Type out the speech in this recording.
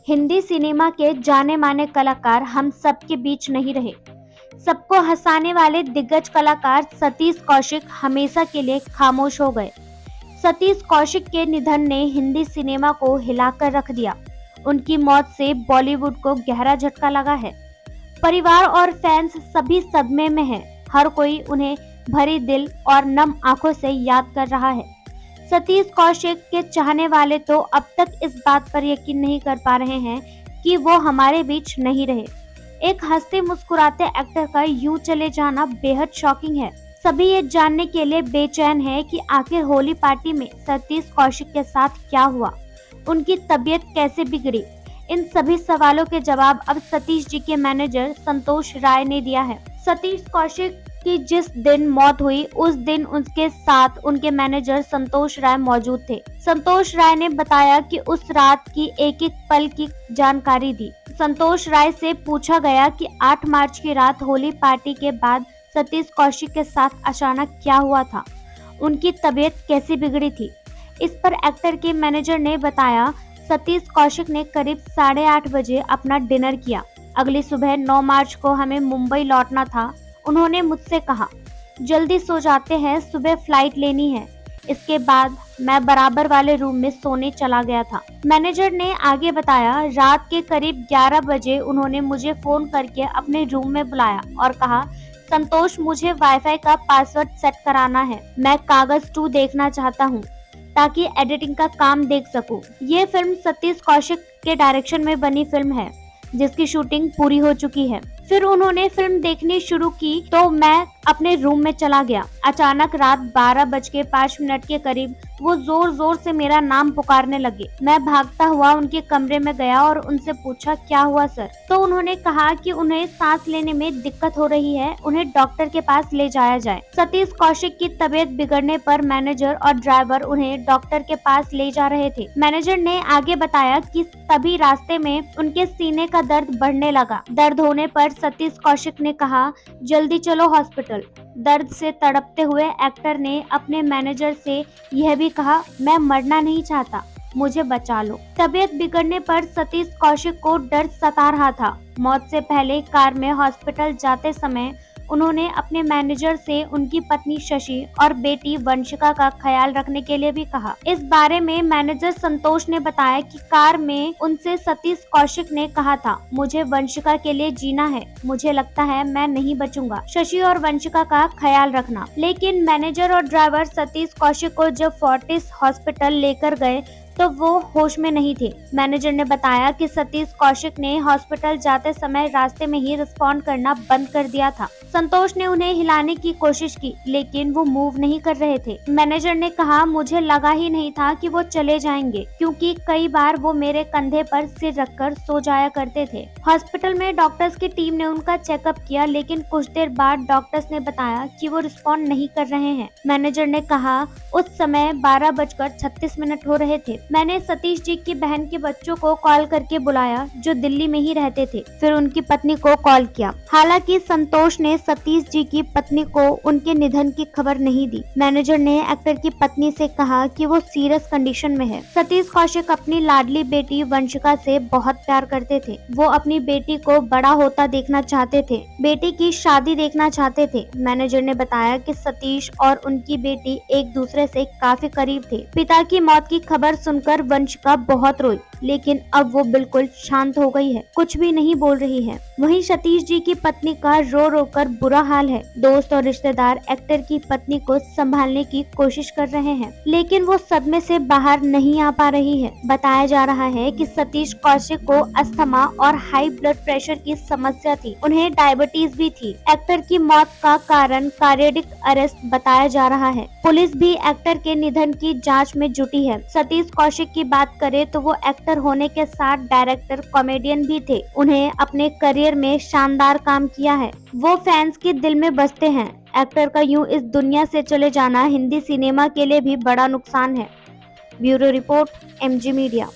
Hindi cinema के जाने माने कलाकार हम सबके बीच नहीं रहे। सबको हंसाने वाले दिग्गज कलाकार सतीश कौशिक हमेशा के लिए खामोश हो गए। सतीश कौशिक के निधन ने हिंदी सिनेमा को हिलाकर रख दिया। उनकी मौत से बॉलीवुड को गहरा झटका लगा है। परिवार और फैंस सभी सदमे में हैं। हर कोई उन्हें भरी दिल और नम आंखों से याद कर रहा है। सतीश कौशिक के चाहने वाले तो अब तक इस बात पर यकीन नहीं कर पा रहे हैं कि वो हमारे बीच नहीं रहे। एक हंसते मुस्कुराते एक्टर का यूं चले जाना बेहद शॉकिंग है। सभी ये जानने के लिए बेचैन हैं कि आखिर होली पार्टी में सतीश कौशिक के साथ क्या हुआ, उनकी तबीयत कैसे बिगड़ी। इन सभी सवालों के जवाब अब सतीश जी के मैनेजर संतोष राय ने दिया है। सतीश कौशिक की जिस दिन मौत हुई उस दिन उनके साथ उनके मैनेजर संतोष राय मौजूद थे। संतोष राय ने बताया कि उस रात की एक एक पल की जानकारी दी। संतोष राय से पूछा गया कि 8 मार्च की रात होली पार्टी के बाद सतीश कौशिक के साथ अचानक क्या हुआ था, उनकी तबीयत कैसे बिगड़ी थी। इस पर एक्टर के मैनेजर ने बताया, सतीश कौशिक ने करीब 8:30 बजे अपना डिनर किया। अगली सुबह 9 मार्च को हमें मुंबई लौटना था। उन्होंने मुझसे कहा, जल्दी सो जाते हैं, सुबह फ्लाइट लेनी है। इसके बाद मैं बराबर वाले रूम में सोने चला गया था। मैनेजर ने आगे बताया, रात के करीब 11 बजे उन्होंने मुझे फोन करके अपने रूम में बुलाया और कहा, संतोष, मुझे वाईफाई का पासवर्ड सेट कराना है। मैं कागज 2 देखना चाहता हूँ ताकि एडिटिंग का काम देख सकूं। ये फिल्म सतीश कौशिक के डायरेक्शन में बनी फिल्म है जिसकी शूटिंग पूरी हो चुकी है। फिर उन्होंने फिल्म देखनी शुरू की तो मैं अपने रूम में चला गया। अचानक रात 12:05 के करीब वो जोर जोर से मेरा नाम पुकारने लगे। मैं भागता हुआ उनके कमरे में गया और उनसे पूछा, क्या हुआ सर? तो उन्होंने कहा कि उन्हें सांस लेने में दिक्कत हो रही है, उन्हें डॉक्टर के पास ले जाया जाए। सतीश कौशिक की तबीयत बिगड़ने पर मैनेजर और ड्राइवर उन्हें डॉक्टर के पास ले जा रहे थे। मैनेजर ने आगे बताया कि तभी रास्ते में उनके सीने का दर्द बढ़ने लगा। दर्द होने पर सतीश कौशिक ने कहा, जल्दी चलो हॉस्पिटल। दर्द से तड़पते हुए एक्टर ने अपने मैनेजर से यह भी कहा, मैं मरना नहीं चाहता, मुझे बचा लो। तबीयत बिगड़ने पर सतीश कौशिक को डर सता रहा था। मौत से पहले कार में हॉस्पिटल जाते समय उन्होंने अपने मैनेजर से उनकी पत्नी शशि और बेटी वंशिका का ख्याल रखने के लिए भी कहा। इस बारे में मैनेजर संतोष ने बताया कि कार में उनसे सतीश कौशिक ने कहा था, मुझे वंशिका के लिए जीना है, मुझे लगता है मैं नहीं बचूंगा, शशि और वंशिका का ख्याल रखना। लेकिन मैनेजर और ड्राइवर सतीश कौशिक को जब फोर्टिस हॉस्पिटल लेकर गए तो वो होश में नहीं थे। मैनेजर ने बताया कि सतीश कौशिक ने हॉस्पिटल जाते समय रास्ते में ही रिस्पॉन्ड करना बंद कर दिया था। संतोष ने उन्हें हिलाने की कोशिश की लेकिन वो मूव नहीं कर रहे थे। मैनेजर ने कहा, मुझे लगा ही नहीं था कि वो चले जाएंगे क्योंकि कई बार वो मेरे कंधे पर सिर रखकर सो जाया करते थे। हॉस्पिटल में डॉक्टर्स की टीम ने उनका चेकअप किया लेकिन कुछ देर बाद डॉक्टर्स ने बताया कि वो रिस्पॉन्ड नहीं कर रहे हैं। मैनेजर ने कहा, उस समय 12:36 हो रहे थे। मैंने सतीश जी की बहन के बच्चों को कॉल करके बुलाया जो दिल्ली में ही रहते थे, फिर उनकी पत्नी को कॉल किया। हालांकि संतोष ने सतीश जी की पत्नी को उनके निधन की खबर नहीं दी। मैनेजर ने एक्टर की पत्नी से कहा कि वो सीरियस कंडीशन में है। सतीश कौशिक अपनी लाडली बेटी वंशिका से बहुत प्यार करते थे। वो अपनी बेटी को बड़ा होता देखना चाहते थे, बेटी की शादी देखना चाहते थे। मैनेजर ने बताया कि सतीश और उनकी बेटी एक दूसरे से काफी करीब थे। पिता की मौत की खबर सुनकर वंशिका बहुत रोई लेकिन अब वो बिल्कुल शांत हो गई है, कुछ भी नहीं बोल रही है। वहीं सतीश जी की पत्नी का रो रो कर बुरा हाल है। दोस्त और रिश्तेदार एक्टर की पत्नी को संभालने की कोशिश कर रहे हैं लेकिन वो सदमे से बाहर नहीं आ पा रही है। बताया जा रहा है कि सतीश कौशिक को अस्थमा और हाई ब्लड प्रेशर की समस्या थी, उन्हें डायबिटीज भी थी। एक्टर की मौत का कारण कार्डियक अरेस्ट बताया जा रहा है। पुलिस भी एक्टर के निधन की जाँच में जुटी है। सतीश कौशिक की बात करें तो वो एक्टर होने के साथ डायरेक्टर, कॉमेडियन भी थे। उन्हें अपने करियर में शानदार काम किया है, वो फैंस के दिल में बसते हैं। एक्टर का यूं इस दुनिया से चले जाना हिंदी सिनेमा के लिए भी बड़ा नुकसान है। Bureau report, MG media.